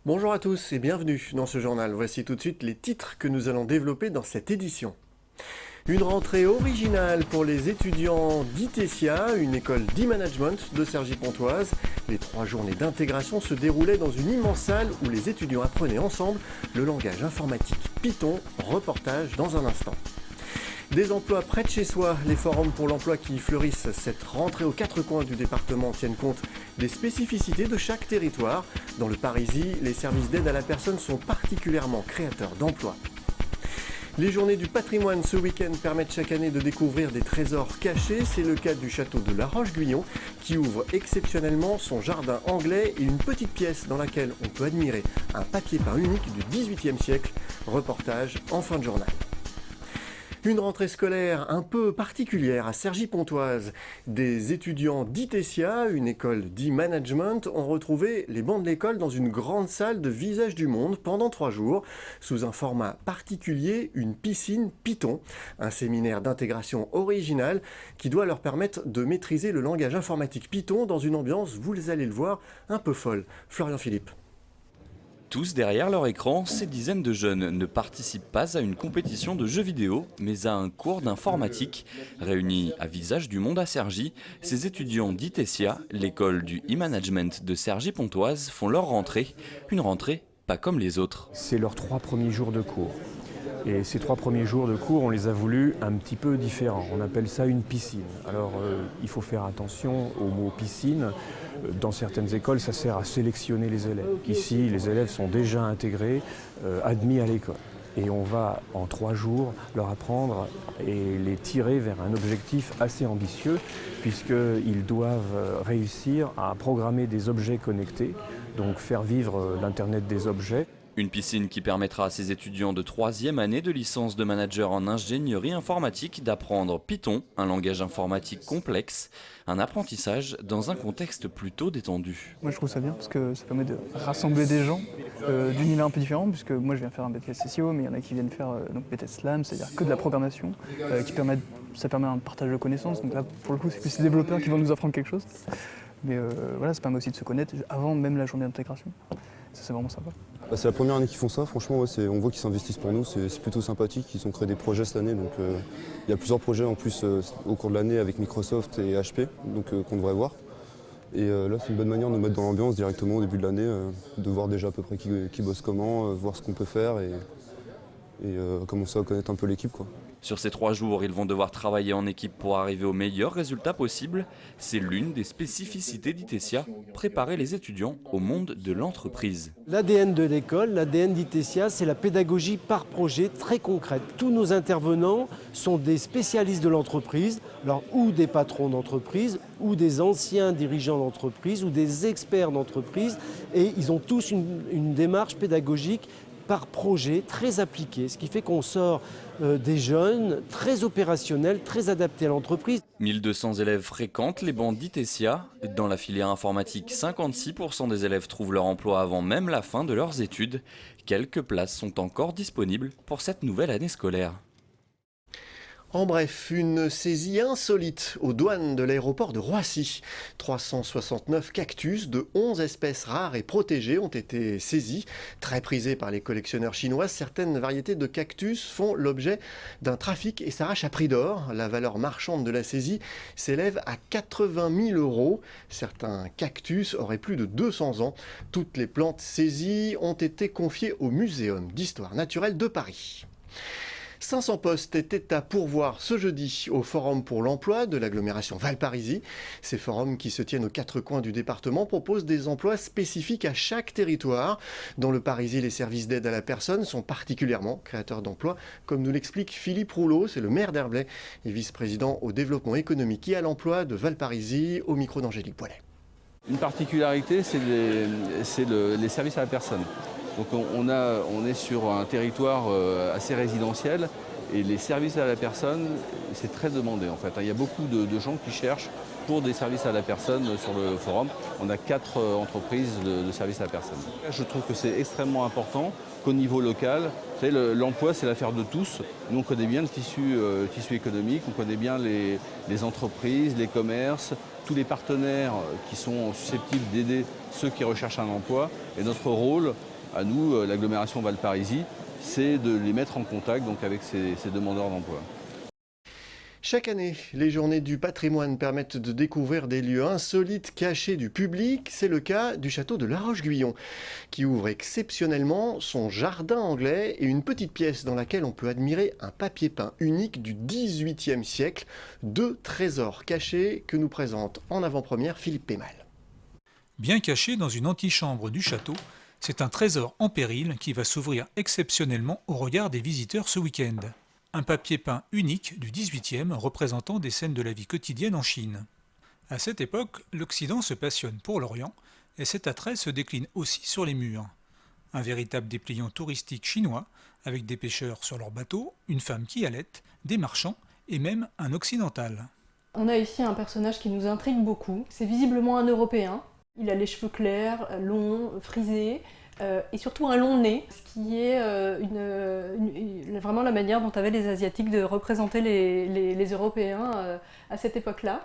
Bonjour à tous et bienvenue dans ce journal. Voici tout de suite les titres que nous allons développer dans cette édition. Une rentrée originale pour les étudiants d'ITESIA, une école d'e-management de Cergy-Pontoise. Les 3 journées d'intégration se déroulaient dans une immense salle où les étudiants apprenaient ensemble le langage informatique Python. Reportage dans un instant. Des emplois près de chez soi, les forums pour l'emploi qui fleurissent cette rentrée aux 4 coins du département tiennent compte des spécificités de chaque territoire. Dans le Parisis, les services d'aide à la personne sont particulièrement créateurs d'emplois. Les journées du patrimoine ce week-end permettent chaque année de découvrir des trésors cachés. C'est le cas du château de La Roche-Guyon qui ouvre exceptionnellement son jardin anglais et une petite pièce dans laquelle on peut admirer un papier peint unique du XVIIIe siècle. Reportage en fin de journal. Une rentrée scolaire un peu particulière à Cergy-Pontoise. Des étudiants d'ITESIA, une école d'e-management, ont retrouvé les bancs de l'école dans une grande salle de Visage du Monde pendant 3 jours, sous un format particulier, une piscine Python, un séminaire d'intégration original qui doit leur permettre de maîtriser le langage informatique Python dans une ambiance, vous allez le voir, un peu folle. Florian Philippe. Tous derrière leur écran, ces dizaines de jeunes ne participent pas à une compétition de jeux vidéo, mais à un cours d'informatique. Réunis à Visage du Monde à Cergy, ces étudiants d'ITESIA, l'école du e-management de Cergy-Pontoise, font leur rentrée. Une rentrée pas comme les autres. C'est leurs 3 premiers jours de cours. Et ces 3 premiers jours de cours, on les a voulus un petit peu différents. On appelle ça une piscine. Alors, il faut faire attention au mot piscine. Dans certaines écoles, ça sert à sélectionner les élèves. Ici, les élèves sont déjà intégrés, admis à l'école. Et on va, en 3 jours, leur apprendre et les tirer vers un objectif assez ambitieux, puisqu'ils doivent réussir à programmer des objets connectés, donc faire vivre l'Internet des objets. Une piscine qui permettra à ces étudiants de 3e année de licence de manager en ingénierie informatique d'apprendre Python, un langage informatique complexe, un apprentissage dans un contexte plutôt détendu. Moi je trouve ça bien parce que ça permet de rassembler des gens d'univers un peu différents, puisque moi je viens faire un BTS SEO, mais il y en a qui viennent faire donc BTS Slam, c'est-à-dire que de la programmation, ça permet un partage de connaissances. Donc là pour le coup c'est plus les développeurs qui vont nous apprendre quelque chose. Mais voilà, ça permet aussi de se connaître avant même la journée d'intégration. Ça c'est vraiment sympa. C'est la première année qu'ils font ça, franchement on voit qu'ils s'investissent pour nous, c'est plutôt sympathique, ils ont créé des projets cette année, donc il y a plusieurs projets en plus au cours de l'année avec Microsoft et HP, donc qu'on devrait voir. Et là c'est une bonne manière de nous mettre dans l'ambiance directement au début de l'année, de voir déjà à peu près qui bosse comment, voir ce qu'on peut faire et commencer à connaître un peu l'équipe, quoi. Sur ces 3 jours, ils vont devoir travailler en équipe pour arriver au meilleur résultat possible. C'est l'une des spécificités d'ITESIA, préparer les étudiants au monde de l'entreprise. L'ADN de l'école, l'ADN d'ITESIA, c'est la pédagogie par projet très concrète. Tous nos intervenants sont des spécialistes de l'entreprise, alors ou des patrons d'entreprise, ou des anciens dirigeants d'entreprise, ou des experts d'entreprise, et ils ont tous une démarche pédagogique par projet très appliquée, ce qui fait qu'on sort des jeunes très opérationnels, très adaptés à l'entreprise. 1200 élèves fréquentent les bancs d'ITESIA. Dans la filière informatique, 56% des élèves trouvent leur emploi avant même la fin de leurs études. Quelques places sont encore disponibles pour cette nouvelle année scolaire. En bref, une saisie insolite aux douanes de l'aéroport de Roissy. 369 cactus de 11 espèces rares et protégées ont été saisis. Très prisés par les collectionneurs chinois, certaines variétés de cactus font l'objet d'un trafic et s'arrachent à prix d'or. La valeur marchande de la saisie s'élève à 80 000 €. Certains cactus auraient plus de 200 ans. Toutes les plantes saisies ont été confiées au Muséum d'histoire naturelle de Paris. 500 postes étaient à pourvoir ce jeudi au Forum pour l'emploi de l'agglomération Val-Parisis. Ces forums qui se tiennent aux 4 coins du département proposent des emplois spécifiques à chaque territoire. Dans le Parisis, les services d'aide à la personne sont particulièrement créateurs d'emplois, comme nous l'explique Philippe Rouleau, c'est le maire d'Herblay et vice-président au développement économique et à l'emploi de Val-Parisis, au micro d'Angélique Poilet. Une particularité, c'est les services à la personne. Donc on est sur un territoire assez résidentiel et les services à la personne, c'est très demandé en fait. Il y a beaucoup de gens qui cherchent pour des services à la personne sur le forum. On a 4 entreprises de services à la personne. Je trouve que c'est extrêmement important qu'au niveau local, l'emploi c'est l'affaire de tous. Nous on connaît bien le tissu économique, on connaît bien les entreprises, les commerces, tous les partenaires qui sont susceptibles d'aider ceux qui recherchent un emploi. Et notre rôle, À nous, l'agglomération Valparisie, c'est de les mettre en contact donc, avec ces demandeurs d'emploi. Chaque année, les journées du patrimoine permettent de découvrir des lieux insolites cachés du public. C'est le cas du château de La Roche-Guyon, qui ouvre exceptionnellement son jardin anglais et une petite pièce dans laquelle on peut admirer un papier peint unique du XVIIIe siècle. 2 trésors cachés que nous présente en avant-première Philippe Pémal. Bien caché dans une antichambre du château, c'est un trésor en péril qui va s'ouvrir exceptionnellement au regard des visiteurs ce week-end. Un papier peint unique du XVIIIe représentant des scènes de la vie quotidienne en Chine. À cette époque, l'Occident se passionne pour l'Orient et cet attrait se décline aussi sur les murs. Un véritable dépliant touristique chinois avec des pêcheurs sur leur bateau, une femme qui allaite, des marchands et même un occidental. On a ici un personnage qui nous intrigue beaucoup. C'est visiblement un Européen. Il a les cheveux clairs, longs, frisés. Et surtout un long nez, ce qui est vraiment la manière dont avaient les Asiatiques de représenter les Européens à cette époque-là.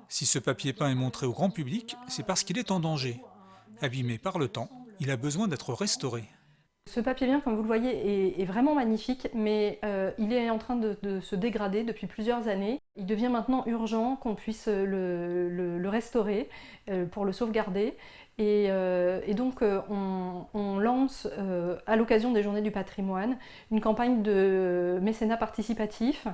Si ce papier peint est montré au grand public, c'est parce qu'il est en danger. Abîmé par le temps, il a besoin d'être restauré. Ce papier peint, comme vous le voyez, est vraiment magnifique, mais il est en train de se dégrader depuis plusieurs années. Il devient maintenant urgent qu'on puisse le restaurer pour le sauvegarder. Et donc on lance à l'occasion des Journées du patrimoine une campagne de mécénat participatif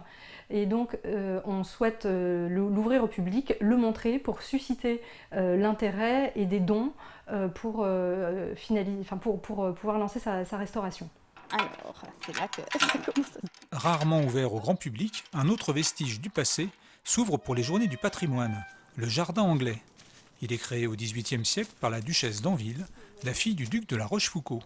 et donc on souhaite l'ouvrir au public, le montrer pour susciter l'intérêt et des dons pour pouvoir lancer sa restauration. Alors, c'est là que ça commence. Rarement ouvert au grand public, un autre vestige du passé s'ouvre pour les Journées du patrimoine, le jardin anglais. Il est créé au XVIIIe siècle par la duchesse d'Anville, la fille du duc de la Rochefoucauld.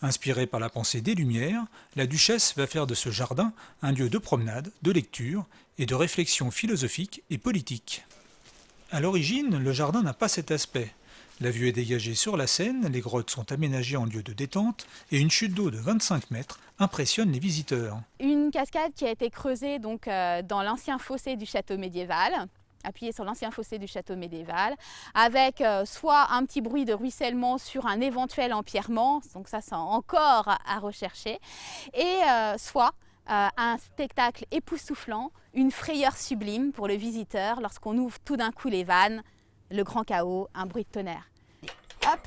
Inspirée par la pensée des Lumières, la duchesse va faire de ce jardin un lieu de promenade, de lecture et de réflexion philosophique et politique. À l'origine, le jardin n'a pas cet aspect. La vue est dégagée sur la Seine, les grottes sont aménagées en lieu de détente et une chute d'eau de 25 mètres impressionne les visiteurs. Une cascade qui a été creusée donc, dans l'ancien fossé du château médiéval, appuyé sur l'ancien fossé du château médiéval, avec soit un petit bruit de ruissellement sur un éventuel empierrement, donc ça c'est encore à rechercher, et soit un spectacle époustouflant, une frayeur sublime pour le visiteur lorsqu'on ouvre tout d'un coup les vannes, le grand chaos, un bruit de tonnerre. Hop,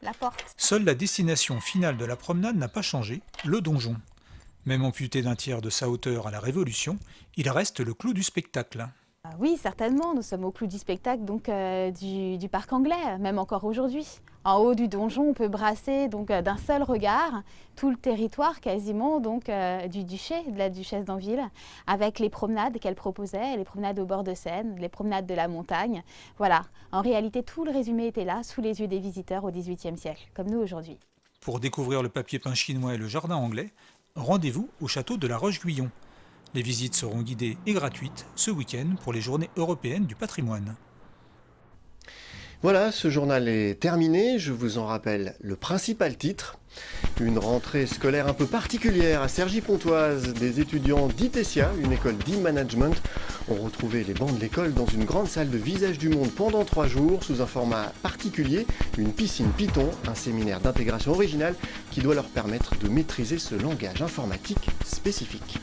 la porte. Seule la destination finale de la promenade n'a pas changé, le donjon. Même amputé d'un tiers de sa hauteur à la Révolution, il reste le clou du spectacle. Oui, certainement, nous sommes au clou du spectacle donc, du parc anglais, même encore aujourd'hui. En haut du donjon, on peut brasser donc, d'un seul regard tout le territoire quasiment donc, du duché, de la duchesse d'Anville, avec les promenades qu'elle proposait, les promenades au bord de Seine, les promenades de la montagne. Voilà, en réalité, tout le résumé était là, sous les yeux des visiteurs au XVIIIe siècle, comme nous aujourd'hui. Pour découvrir le papier peint chinois et le jardin anglais, rendez-vous au château de La Roche-Guyon. Les visites seront guidées et gratuites ce week-end pour les Journées européennes du patrimoine. Voilà, ce journal est terminé. Je vous en rappelle le principal titre. Une rentrée scolaire un peu particulière à Cergy-Pontoise. Des étudiants d'ITESIA, une école d'e-management, ont retrouvé les bancs de l'école dans une grande salle de Visage du Monde pendant 3 jours, sous un format particulier, une piscine Python, un séminaire d'intégration originale qui doit leur permettre de maîtriser ce langage informatique spécifique.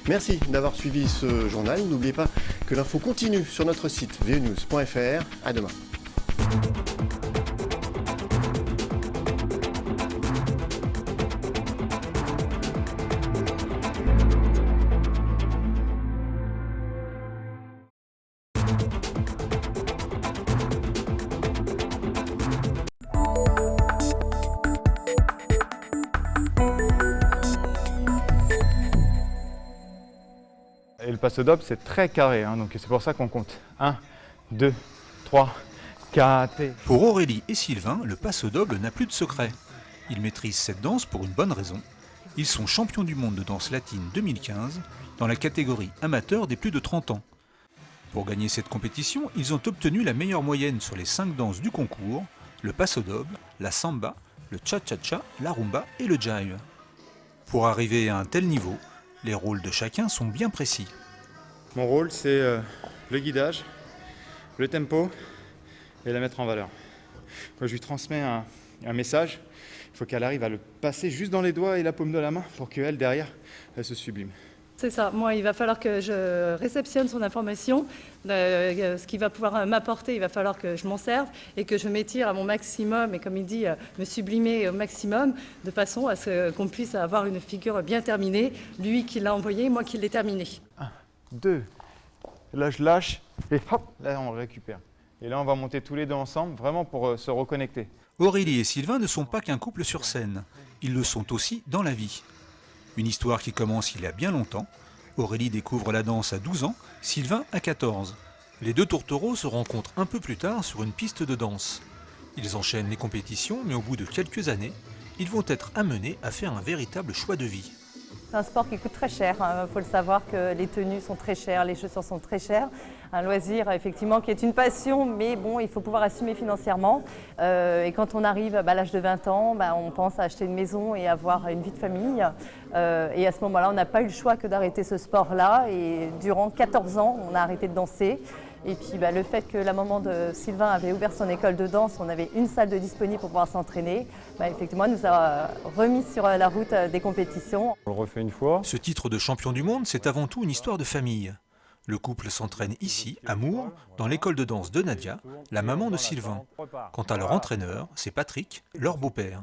Merci d'avoir suivi ce journal. N'oubliez pas que l'info continue sur notre site venews.fr. À demain. Et le passo doble, c'est très carré, hein, donc c'est pour ça qu'on compte. 1, 2, 3, 4. Pour Aurélie et Sylvain, le passo doble n'a plus de secret. Ils maîtrisent cette danse pour une bonne raison. Ils sont champions du monde de danse latine 2015 dans la catégorie amateur des plus de 30 ans. Pour gagner cette compétition, ils ont obtenu la meilleure moyenne sur les 5 danses du concours, le passo doble, la samba, le cha-cha-cha, la rumba et le jive. Pour arriver à un tel niveau, les rôles de chacun sont bien précis. Mon rôle, c'est le guidage, le tempo et la mettre en valeur. Moi, je lui transmets un message, il faut qu'elle arrive à le passer juste dans les doigts et la paume de la main pour qu'elle, derrière, elle se sublime. C'est ça, moi il va falloir que je réceptionne son information, ce qu'il va pouvoir m'apporter, il va falloir que je m'en serve et que je m'étire à mon maximum et comme il dit, me sublimer au maximum de façon à ce qu'on puisse avoir une figure bien terminée, lui qui l'a envoyé, moi qui l'ai terminé. 1, 2, là je lâche et hop, là on le récupère. Et là on va monter tous les deux ensemble, vraiment pour se reconnecter. Aurélie et Sylvain ne sont pas qu'un couple sur scène, ils le sont aussi dans la vie. Une histoire qui commence il y a bien longtemps. Aurélie découvre la danse à 12 ans, Sylvain à 14. Les deux tourtereaux se rencontrent un peu plus tard sur une piste de danse. Ils enchaînent les compétitions, mais au bout de quelques années, ils vont être amenés à faire un véritable choix de vie. C'est un sport qui coûte très cher, il faut le savoir que les tenues sont très chères, les chaussures sont très chères. Un loisir effectivement qui est une passion, mais bon, il faut pouvoir assumer financièrement. Et quand on arrive à l'âge de 20 ans, on pense à acheter une maison et avoir une vie de famille. Et à ce moment-là, on n'a pas eu le choix que d'arrêter ce sport-là. Et durant 14 ans, on a arrêté de danser. Et puis le fait que la maman de Sylvain avait ouvert son école de danse, on avait une salle de disponible pour pouvoir s'entraîner, effectivement nous a remis sur la route des compétitions. On le refait une fois. Ce titre de champion du monde, c'est avant tout une histoire de famille. Le couple s'entraîne ici, à Mours, dans l'école de danse de Nadia, la maman de Sylvain. Quant à leur entraîneur, c'est Patrick, leur beau-père.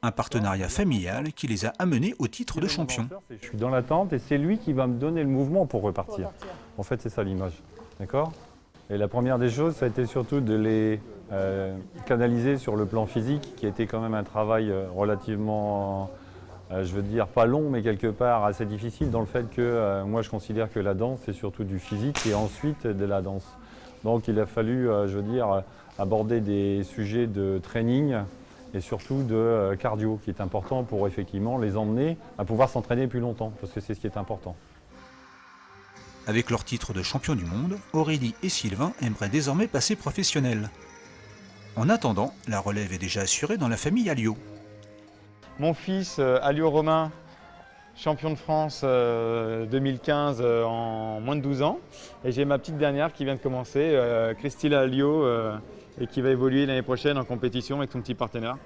Un partenariat familial qui les a amenés au titre de champion. Je suis dans la tente et c'est lui qui va me donner le mouvement pour repartir. En fait, c'est ça l'image. D'accord ? Et la première des choses, ça a été surtout de les canaliser sur le plan physique, qui a été quand même un travail relativement, je veux dire, pas long, mais quelque part assez difficile, dans le fait que moi je considère que la danse, c'est surtout du physique et ensuite de la danse. Donc il a fallu, je veux dire, aborder des sujets de training et surtout de cardio, qui est important pour effectivement les emmener à pouvoir s'entraîner plus longtemps, parce que c'est ce qui est important. Avec leur titre de champion du monde, Aurélie et Sylvain aimeraient désormais passer professionnels. En attendant, la relève est déjà assurée dans la famille Alliot. Mon fils, Alliot Romain, champion de France 2015 en moins de 12 ans. Et j'ai ma petite dernière qui vient de commencer, Christine Alliot, et qui va évoluer l'année prochaine en compétition avec son petit partenaire.